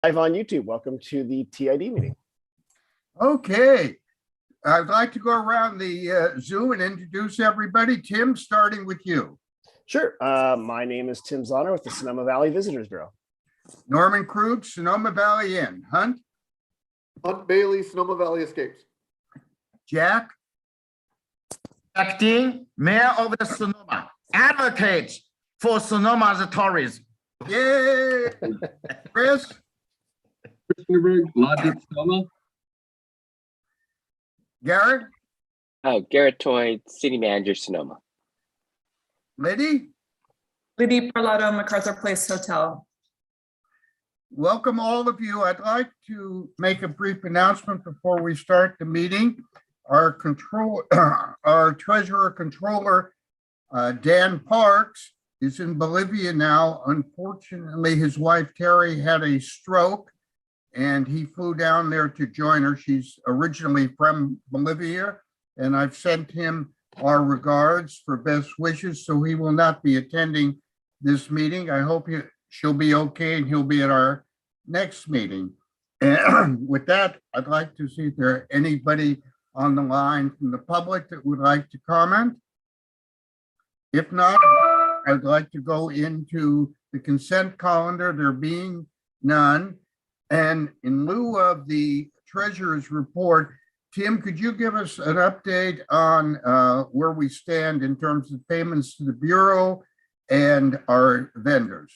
Live on YouTube. Welcome to the TID meeting. Okay, I'd like to go around the Zoom and introduce everybody. Tim, starting with you. Sure. My name is Tim Zahner with the Sonoma Valley Visitors Bureau. Norman Krug, Sonoma Valley Inn. Hunt Bailey, Sonoma Valley Escapes. Jack. Acting Mayor of the Sonoma, advocates for Sonoma's tourism. Yay! Chris. Sonoma. Garrett. Oh, Garrett Toy, City Manager, Sonoma. Liddy. Liddy Parlato, MacArthur Place Hotel. Welcome all of you. I'd like to make a brief announcement before we start the meeting. Our treasurer controller, Dan Parks, is in Bolivia now. Unfortunately, his wife Terry had a stroke and he flew down there to join her. She's originally from Bolivia, and I've sent him our regards for best wishes, so he will not be attending this meeting. I hope she'll be okay and he'll be at our next meeting. And with that, I'd like to see if there anybody on the line from the public that would like to comment. If not, I'd like to go into the consent calendar, there being none. And in lieu of the treasurer's report, Tim, could you give us an update on where we stand in terms of payments to the Bureau and our vendors?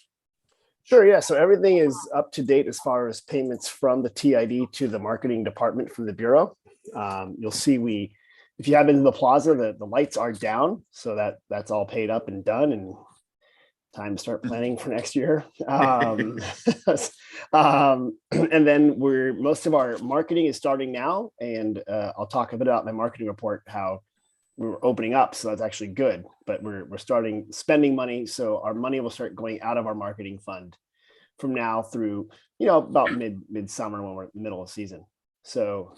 Sure, yeah. So everything is up to date as far as payments from the TID to the marketing department from the Bureau. You'll see if you have been to the plaza, the lights are down, so that's all paid up and done, and time to start planning for next year. And then most of our marketing is starting now, and I'll talk a bit about my marketing report, how we're opening up, so that's actually good, but we're starting spending money, so our money will start going out of our marketing fund from now through about midsummer, when we're in the middle of season. So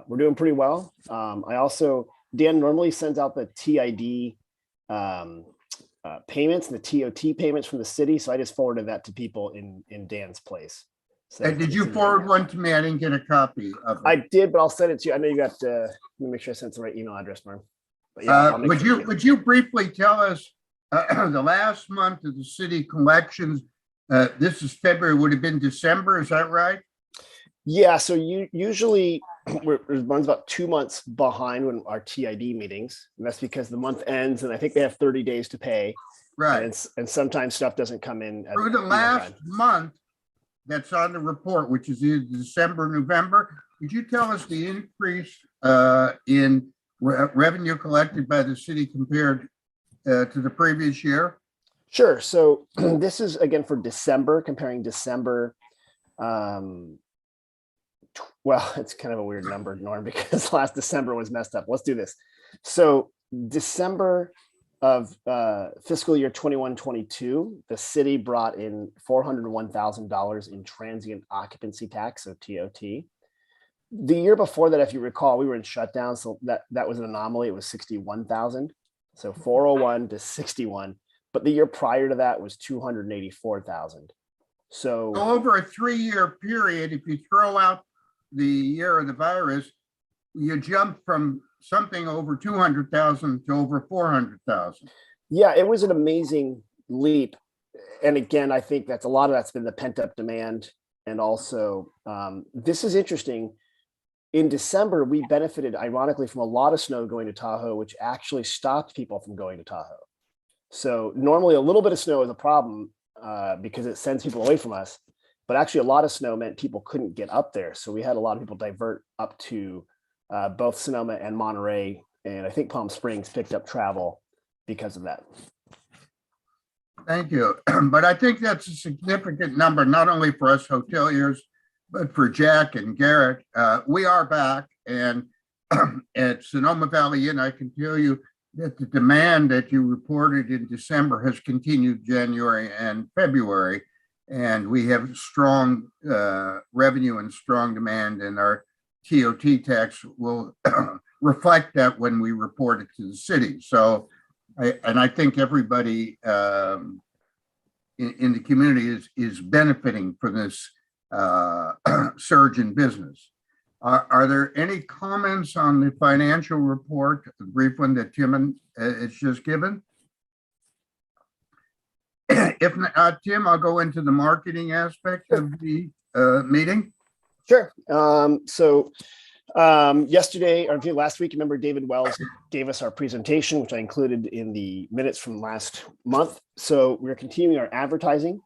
we're doing pretty well. Dan normally sends out the TID payments and the TOT payments from the city, so I just forwarded that to people in Dan's place. So did you forward one to me? I didn't get a copy of it. I did, but I'll send it to you. I know you got let me make sure I sent the right email address, Mark. Yeah, would you briefly tell us the last month of the city collections? This is February, would have been December, is that right? Yeah, so usually it runs about 2 months behind when our TID meetings, and that's because the month ends and I think they have 30 days to pay. Right. And sometimes stuff doesn't come in. Through the last month that's on the report, which is either December, November, could you tell us the increase in revenue collected by the city compared to the previous year? Sure. So this is again for December, comparing December. Well, it's kind of a weird number, Norm, because last December was messed up. Let's do this. So December of fiscal year 21-22, the city brought in $401,000 in transient occupancy tax, so TOT. The year before that, if you recall, we were in shutdown, so that was an anomaly. It was 61,000. So 401 to 61. But the year prior to that was 284,000. So over a 3-year period, if you throw out the year of the virus, you jump from something over 200,000 to over 400,000. Yeah, it was an amazing leap. And again, I think a lot of that's been the pent up demand. And also, this is interesting. In December, we benefited, ironically, from a lot of snow going to Tahoe, which actually stopped people from going to Tahoe. So normally a little bit of snow is a problem because it sends people away from us. But actually a lot of snow meant people couldn't get up there. So we had a lot of people divert up to both Sonoma and Monterey. And I think Palm Springs picked up travel because of that. Thank you. But I think that's a significant number, not only for us hoteliers, but for Jack and Garrett. We are back, and at Sonoma Valley Inn, I can tell you that the demand that you reported in December has continued January and February, and we have strong revenue and strong demand, and our TOT tax will reflect that when we report it to the city. So, I think everybody in the community is benefiting from this surge in business. Are there any comments on the financial report, the brief one that Tim has just given? If not, Tim, I'll go into the marketing aspect of the meeting. Sure. Yesterday, or last week, remember David Wells gave us our presentation, which I included in the minutes from last month. So we're continuing our advertising.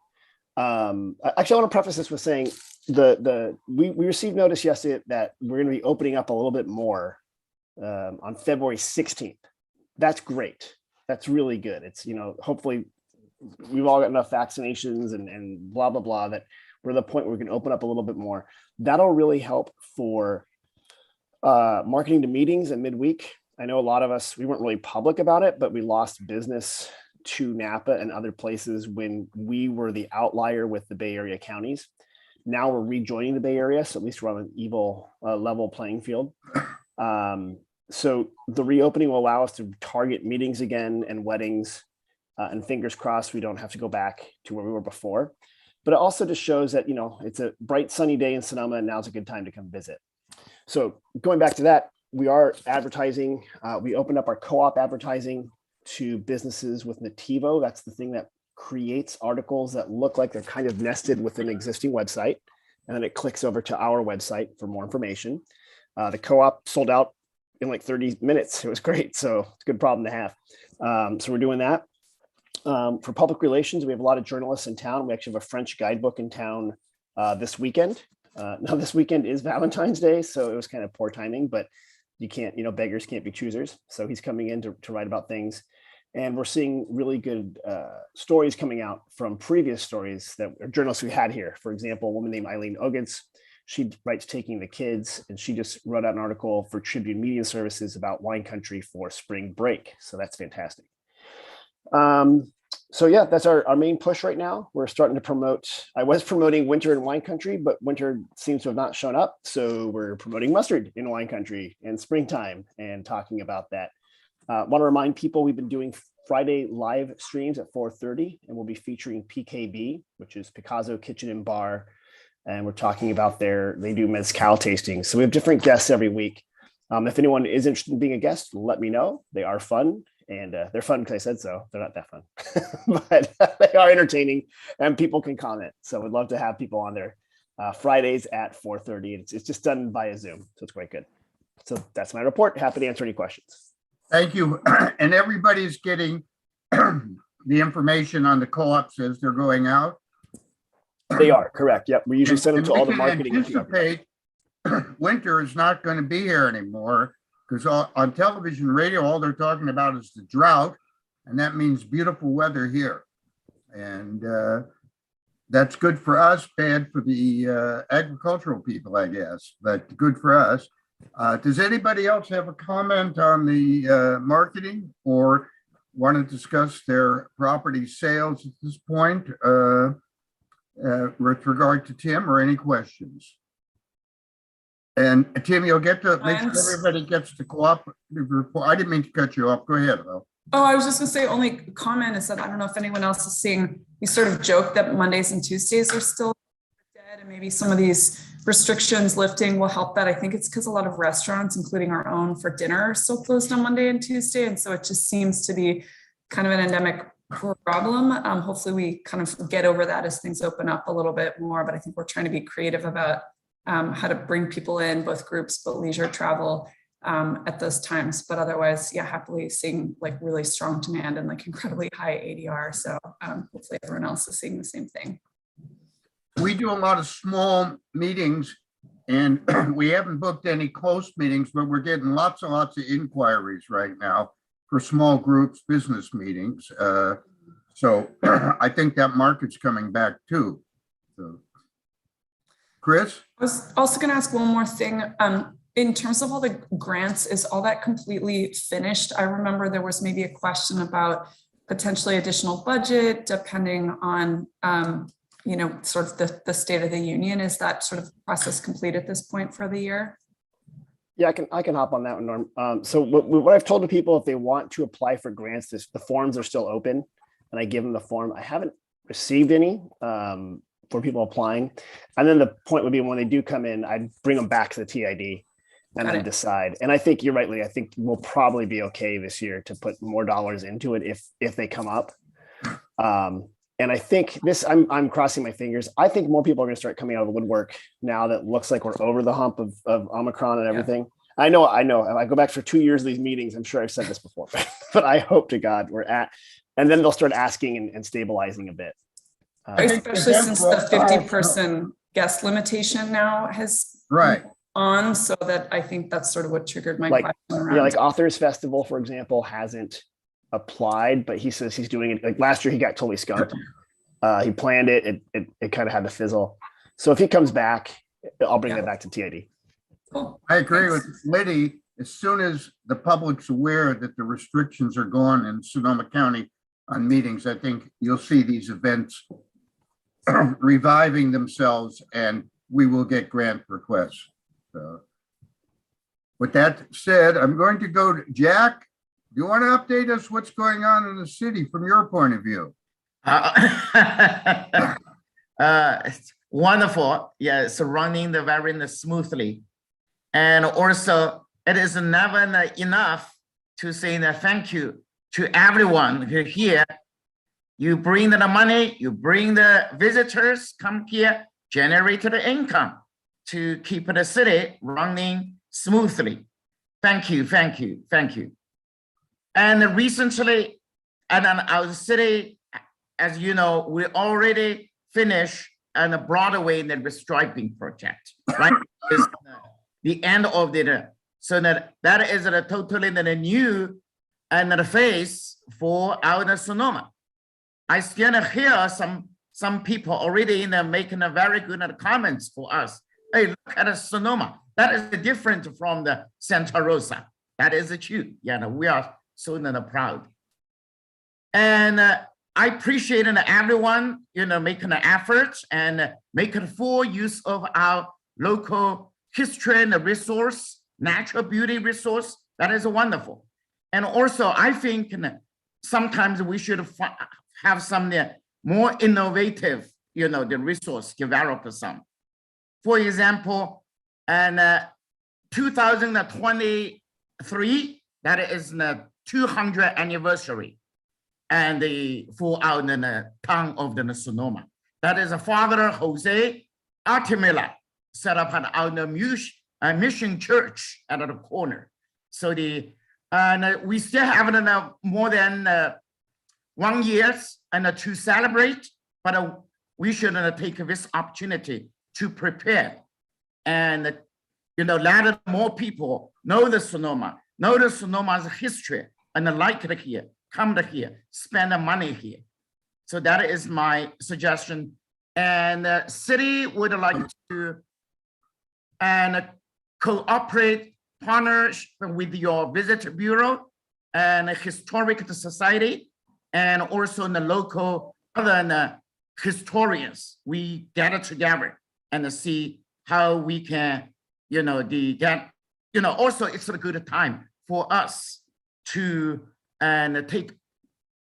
Actually, I want to preface this with saying we received notice yesterday that we're going to be opening up a little bit more on February 16th. That's great. That's really good. It's, hopefully we've all got enough vaccinations and blah, blah, blah, that we're at the point where we can open up a little bit more. That'll really help for marketing to meetings and midweek. I know a lot of us, we weren't really public about it, but we lost business to Napa and other places when we were the outlier with the Bay Area counties. Now we're rejoining the Bay Area, so at least we're on an level playing field. So the reopening will allow us to target meetings again and weddings, and fingers crossed we don't have to go back to where we were before. But it also just shows that, it's a bright sunny day in Sonoma and now's a good time to come visit. So going back to that, we are advertising. We opened up our co-op advertising to businesses with Nativo. That's the thing that creates articles that look like they're kind of nested within an existing website. And then it clicks over to our website for more information. The co-op sold out in like 30 minutes. It was great. So it's a good problem to have. So we're doing that. For public relations, we have a lot of journalists in town. We actually have a French guidebook in town this weekend. Now this weekend is Valentine's Day, so it was kind of poor timing, but you can't, beggars can't be choosers. So he's coming in to write about things. And we're seeing really good stories coming out from previous stories that journalists we had here. For example, a woman named Eileen Ogitz, she writes Taking the Kids, and she just wrote out an article for Tribune Media Services about wine country for spring break. So that's fantastic. So yeah, that's our main push right now. We're starting to promote, I was promoting winter in wine country, but winter seems to have not shown up. So we're promoting mustard in wine country and springtime and talking about that. Want to remind people we've been doing Friday live streams at 4:30, and we'll be featuring PKB, which is Picasso Kitchen and Bar. And we're talking about they do mezcal tasting. So we have different guests every week. If anyone is interested in being a guest, let me know. They are fun. And they're fun because I said so. They're not that fun, but they are entertaining and people can comment. So we'd love to have people on there Fridays at 4:30. It's just done via Zoom. So it's quite good. So that's my report. Happy to answer any questions. Thank you. And everybody's getting the information on the co-ops as they're going out. They are correct. Yep. We usually send them to all the marketing. Anticipate winter is not going to be here anymore. Because on television, radio, all they're talking about is the drought, and that means beautiful weather here. And that's good for us, bad for the agricultural people, I guess, but good for us. Does anybody else have a comment on the marketing or want to discuss their property sales at this point with regard to Tim, or any questions? And Tim, you'll get to make sure everybody gets the cooperative report. I didn't mean to cut you off. Go ahead, Will. Oh, I was just gonna say, only comment is that I don't know if anyone else is seeing, we sort of joke that Mondays and Tuesdays are still dead, and maybe some of these restrictions lifting will help that. I think it's because a lot of restaurants, including our own for dinner, are still closed on Monday and Tuesday. And so it just seems to be kind of an endemic problem. Hopefully we kind of get over that as things open up a little bit more, but I think we're trying to be creative about how to bring people in, both groups, but leisure travel at those times. But otherwise, yeah, happily seeing like really strong demand and like incredibly high ADR. So hopefully everyone else is seeing the same thing. We do a lot of small meetings, and we haven't booked any close meetings, but we're getting lots and lots of inquiries right now for small groups, business meetings. So I think that market's coming back too. So. Chris? I was also going to ask one more thing. In terms of all the grants, is all that completely finished? I remember there was maybe a question about potentially additional budget depending on, sort of the state of the union. Is that sort of process complete at this point for the year? Yeah, I can hop on that one, Norm. So what I've told the people, if they want to apply for grants, the forms are still open, and I give them the form. I haven't received any. for people applying. And then the point would be when they do come in, I'd bring them back to the TID and Got then it. decide. And I think you're right, Lee. I think we'll probably be okay this year to put more dollars into it if they come up. And I think this, I'm crossing my fingers. I think more people are going to start coming out of the woodwork now that looks like we're over the hump of Omicron and everything. I know. I go back for 2 years of these meetings. I'm sure I've said this before, but I hope to God we're at, and then they'll start asking and stabilizing a bit. Especially since the 50-person guest limitation now has Right. on, so that I think that's sort of what triggered my Like, question around. Yeah, like Authors Festival, for example, hasn't applied, but he says he's doing it. Like last year, he got totally skunked. He planned it. It kind of had to fizzle. So if he comes back, I'll bring that back to TID. Cool. I agree Thanks. with Liddy. As soon as the public's aware that the restrictions are gone in Sonoma County on meetings, I think you'll see these events reviving themselves, and we will get grant requests. So, with that said, I'm going to go to Jack. Do you want to update us what's going on in the city from your point of view? It's wonderful. Yeah, it's running very smoothly. And also, it is never enough to say that thank you to everyone who here. You bring the money, you bring the visitors, come here, generate the income to keep the city running smoothly. Thank you, thank you, thank you. And recently, and then our city, as you know, we already finished on the Broadway the restriping project, right? It's the end of the, so that is a totally new and the face for our Sonoma. I still hear some people already making a very good comments for us. Hey, look at Sonoma. That is different from the Santa Rosa. That is true. Yeah, we are so proud. And I appreciate everyone, making the efforts and making full use of our local history and the resource, natural beauty resource. That is wonderful. And also, I think sometimes we should have some more innovative, the resource develop some. For example, and 2023, that is the 200th anniversary, and for our town of the Sonoma. That is Father Jose Artimila set up our mission church at the corner. So we still have more than 1 year and to celebrate, but we should take this opportunity to prepare and let more people know the Sonoma, know the Sonoma's history, and like it here, come to here, spend the money here. So that is my suggestion. And the city would like to cooperate, partnership with your visitor bureau and historic society, and also in the local other historians. We gather together and see how we can, also it's a good time for us to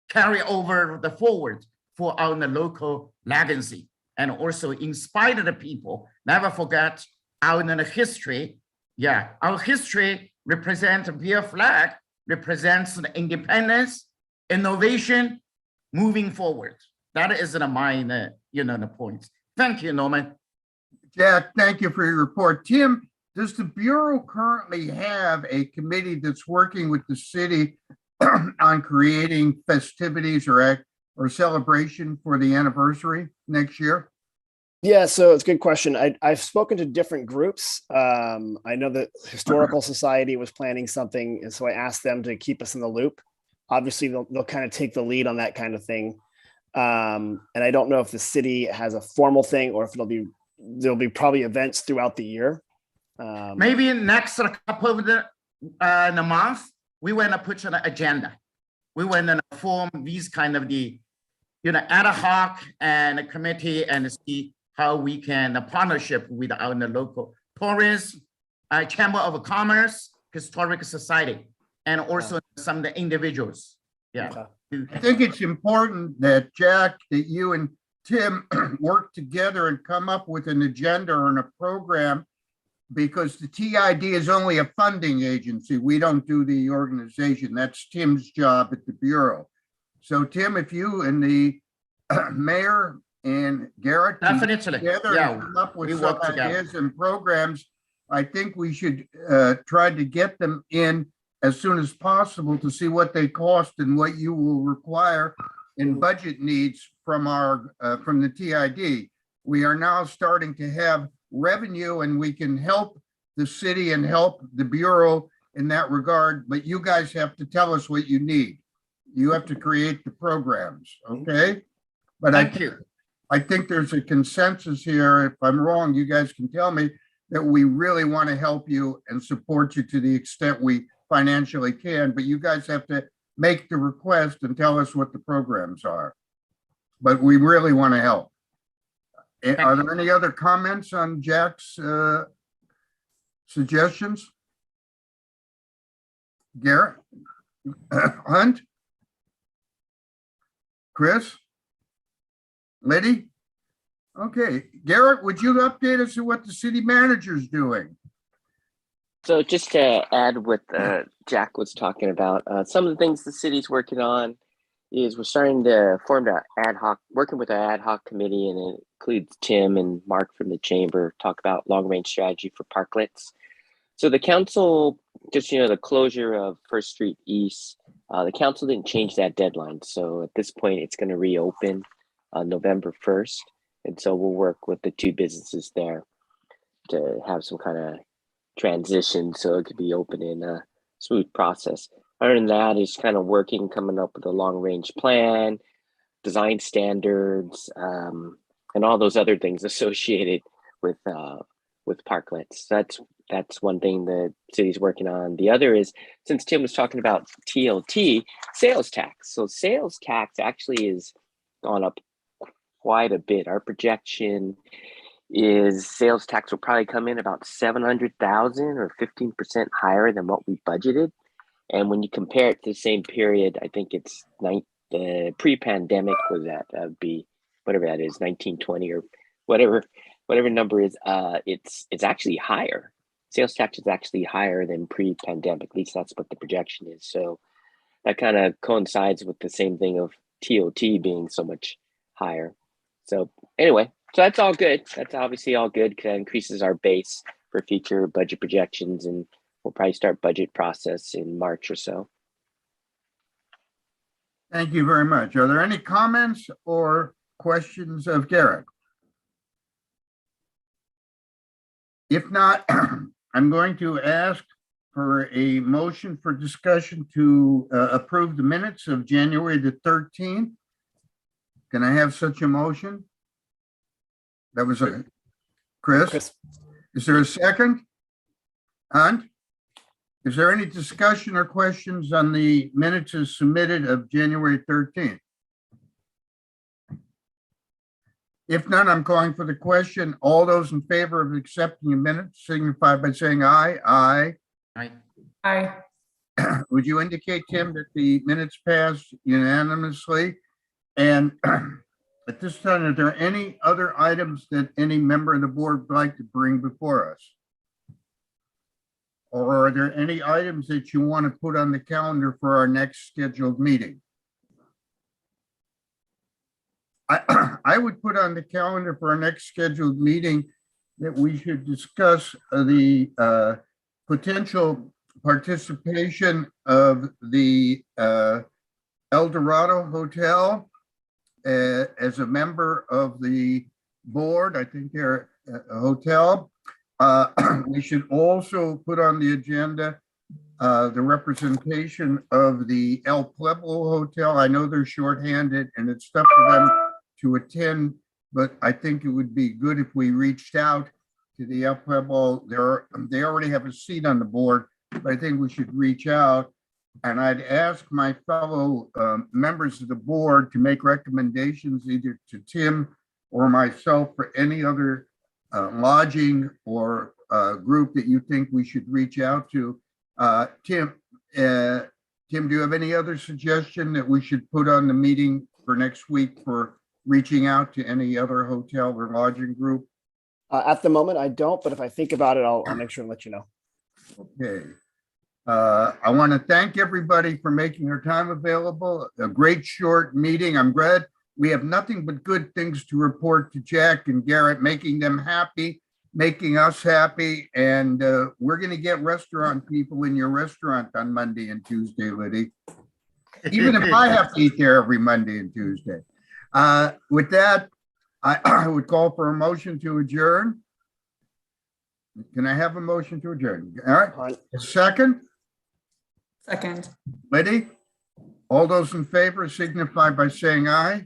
carry over the forward for our local legacy, and also inspire the people. Never forget our history. Yeah, our history represents via flag, represents the independence, innovation, moving forward. That is my, the point. Thank you, Norman. Jack, thank you for your report. Tim, does the Bureau currently have a committee that's working with the city on creating festivities or celebration for the anniversary next year? Yeah, so it's a good question. I've spoken to different groups. I know the Historical Society was planning something, and so I asked them to keep us in the loop. Obviously, they'll kind of take the lead on that kind of thing. And I don't know if the city has a formal thing or if there'll be probably events throughout the year. Maybe next couple of the month, we want to put an agenda. We want to form these kind of ad hoc and a committee and see how we can partnership with our local tourists, Chamber of Commerce, Historic Society, and also some of the individuals. Yeah. Okay. I think it's important that, Jack, that you and Tim work together and come up with an agenda or a program, because the TID is only a funding agency. We don't do the organization. That's Tim's job at the Bureau. So Tim, if you and the mayor and Garrett can get Definitely. together Yeah, and come up we with work some together. ideas and programs, I think we should try to get them in as soon as possible to see what they cost and what you will require in budget needs from our from the TID. We are now starting to have revenue, and we can help the city and help the Bureau in that regard, but you guys have to tell us what you need. You have to create the programs, okay? But Thank you. I think there's a consensus here. If I'm wrong, you guys can tell me, that we really want to help you and support you to the extent we financially can, but you guys have to make the request and tell us what the programs are. But we really want to help. Are there any other comments on Jack's suggestions? Garrett? Hunt? Chris? Liddy? Okay, Garrett, would you update us on what the city manager's doing? So just to add what Jack was talking about, some of the things the city's working on is we're starting to form the working with our ad hoc committee, and it includes Tim and Mark from the chamber, talk about long range strategy for parklets. So the council, just, the closure of First Street East, the council didn't change that deadline. So at this point, it's going to reopen on November 1st. And so we'll work with the two businesses there to have some kind of transition so it could be open in a smooth process. Other than that, is kind of coming up with a long range plan, design standards, and all those other things associated with parklets. That's one thing the city's working on. The other is, since Tim was talking about TLT, sales tax. So sales tax actually is gone up quite a bit. Our projection is sales tax will probably come in about 700,000 or 15% higher than what we budgeted. And when you compare it to the same period, I think it's pre-pandemic was that would be whatever that is, 1920 or whatever number is. It's actually higher. Sales tax is actually higher than pre-pandemic. At least that's what the projection is. So that kind of coincides with the same thing of TOT being so much higher. So anyway, so that's all good. That's obviously all good because that increases our base for future budget projections, and we'll probably start budget process in March or so. Thank you very much. Are there any comments or questions of Garrett? If not, I'm going to ask for a motion for discussion to approve the minutes of January the 13th. Can I have such a motion? That was a Chris. Is there a second? Hunt? Is there any discussion or questions on the minutes as submitted of January 13th? If none, I'm calling for the question. All those in favor of accepting the minutes signify by saying aye. Aye. Right. Aye. Would you indicate, Tim, that the minutes passed unanimously? And at this time, are there any other items that any member of the board would like to bring before us? Or are there any items that you want to put on the calendar for our next scheduled meeting? I would put on the calendar for our next scheduled meeting that we should discuss the potential participation of the El Dorado Hotel as a member of the board. I think they're a hotel. We should also put on the agenda the representation of the El Pueblo Hotel. I know they're shorthanded and it's tough for them to attend, but I think it would be good if we reached out to the El Pueblo. They already have a seat on the board, but I think we should reach out. And I'd ask my fellow members of the board to make recommendations either to Tim or myself for any other lodging or group that you think we should reach out to. Tim, do you have any other suggestion that we should put on the meeting for next week for reaching out to any other hotel or lodging group? At the moment, I don't, but if I think about it, I'll make sure and let you know. Okay. I want to thank everybody for making their time available. A great short meeting. I'm glad we have nothing but good things to report to Jack and Garrett, making them happy, making us happy. And we're going to get restaurant people in your restaurant on Monday and Tuesday, Liddy. Even if I have to eat there every Monday and Tuesday. With that, I would call for a motion to adjourn. Can I have a motion to adjourn? All right, a second, Second. Liddy? All those in favor signify by saying aye.